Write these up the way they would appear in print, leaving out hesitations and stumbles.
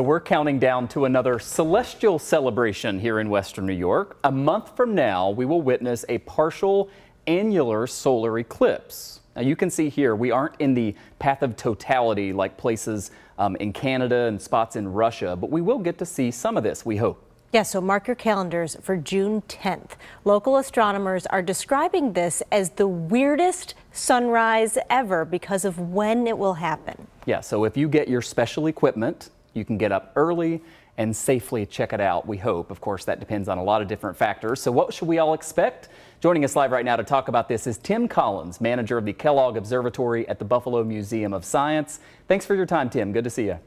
We're counting down to another celestial celebration here in Western New York. A month from now, we will witness a partial annular solar eclipse. Now you can see here, we aren't in the path of totality like places in Canada and spots in Russia, but we will get to see some of this, we hope. Yeah, so mark your calendars for June 10th. Local astronomers are describing this as the weirdest sunrise ever because of when it will happen. Yeah, so if you get your special equipment, you can get up early and safely check it out, we hope. Of course, that depends on a lot of different factors. So what should we all expect? Joining us live right now to talk about this is Tim Collins, manager of the Kellogg Observatory at the Buffalo Museum of Science. Thanks for your time, Tim. Good to see you.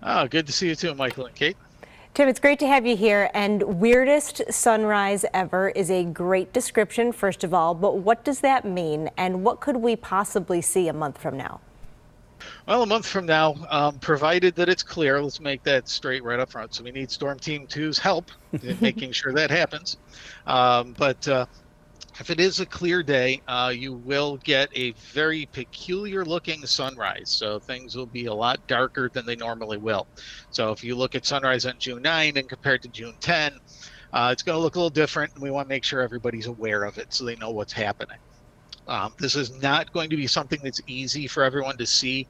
Oh, good to see you too, Michael and Kate. Tim, it's great to have you here. And weirdest sunrise ever is a great description, first of all, but what does that mean? And what could we possibly see a month from now? Well, a month from now, provided that it's clear, let's make that straight right up front. So we need Storm Team 2's help in making sure that happens. But if it is a clear day, you will get a very peculiar looking sunrise. So things will be a lot darker than they normally will. So if you look at sunrise on June 9 and compared to June 10, it's going to look a little different. And we want to make sure everybody's aware of it so they know what's happening. This is not going to be something that's easy for everyone to see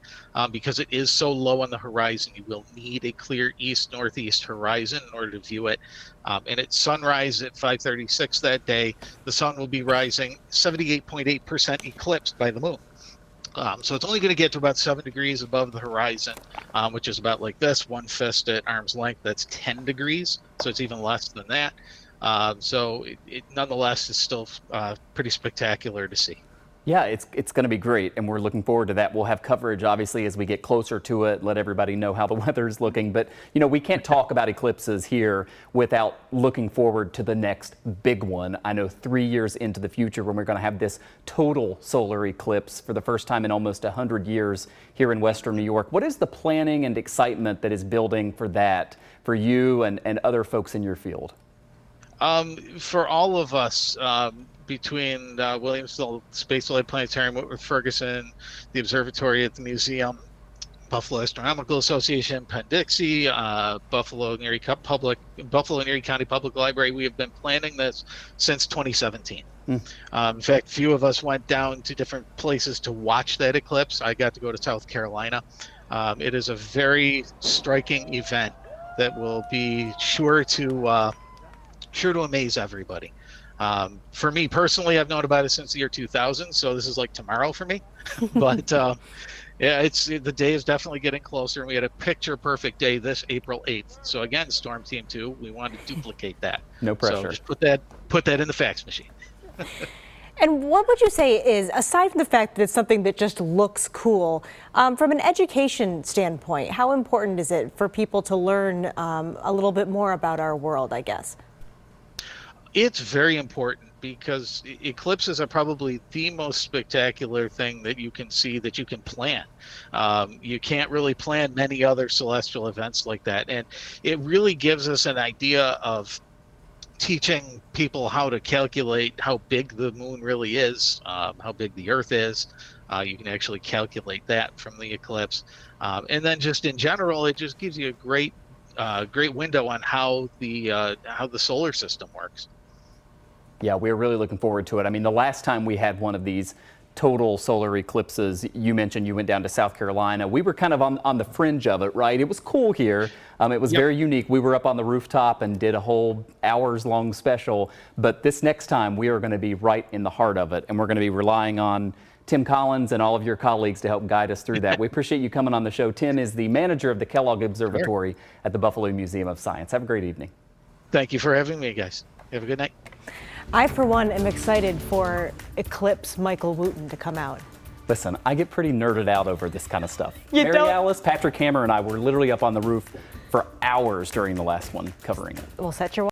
because it is so low on the horizon. You will need a clear east-northeast horizon in order to view it. And at sunrise at 5:36 that day, the sun will be rising 78.8% eclipsed by the moon. So it's only going to get to about 7 degrees above the horizon, which is about like this, one fist at arm's length. That's 10 degrees, so it's even less than that. So it nonetheless is still pretty spectacular to see. Yeah, it's going to be great, and we're looking forward to that. We'll have coverage, obviously, as we get closer to it, let everybody know how the weather's looking. But, you know, we can't talk about eclipses here without looking forward to the next big one. I know 3 years into the future when we're going to have this total solar eclipse for the first time in almost 100 years here in Western New York. What is the planning and excitement that is building for that, for you and other folks in your field? For all of us, between Williamsville Space Flight Planetarium, Whitworth Ferguson, the Observatory at the museum, Buffalo Astronomical Association, Penn-Dixie, Buffalo and Erie County Public Library, we have been planning this since 2017. In fact, few of us went down to different places to watch that eclipse. I got to go to South Carolina. It is a very striking event that will be sure to amaze everybody. For me personally, I've known about it since the year 2000, so this is like tomorrow for me. But yeah, the day is definitely getting closer, and we had a picture-perfect day this April 8th. So again, Storm Team 2, we wanted to duplicate that. No pressure. So just put that in the fax machine. And what would you say is, aside from the fact that it's something that just looks cool, from an education standpoint, how important is it for people to learn a little bit more about our world, I guess? It's very important because eclipses are probably the most spectacular thing that you can see, that you can plan. You can't really plan many other celestial events like that. And it really gives us an idea of teaching people how to calculate how big the moon really is, how big the Earth is. You can actually calculate that from the eclipse. And then just in general, it just gives you a great window on how the solar system works. Yeah, we're really looking forward to it. I mean, the last time we had one of these total solar eclipses, you mentioned you went down to South Carolina. We were kind of on the fringe of it, right? It was cool here. It was very unique. We were up on the rooftop and did a whole hours-long special. But this next time, we are going to be right in the heart of it, and we're going to be relying on Tim Collins and all of your colleagues to help guide us through that. We appreciate you coming on the show. Tim is the manager of the Kellogg Observatory at the Buffalo Museum of Science. Have a great evening. Thank you for having me, guys. Have a good night. I, for one, am excited for Eclipse Michael Wooten to come out. Listen, I get pretty nerded out over this kind of stuff. Mary Alice, Patrick Hammer, and I were literally up on the roof for hours during the last one covering it. We'll set your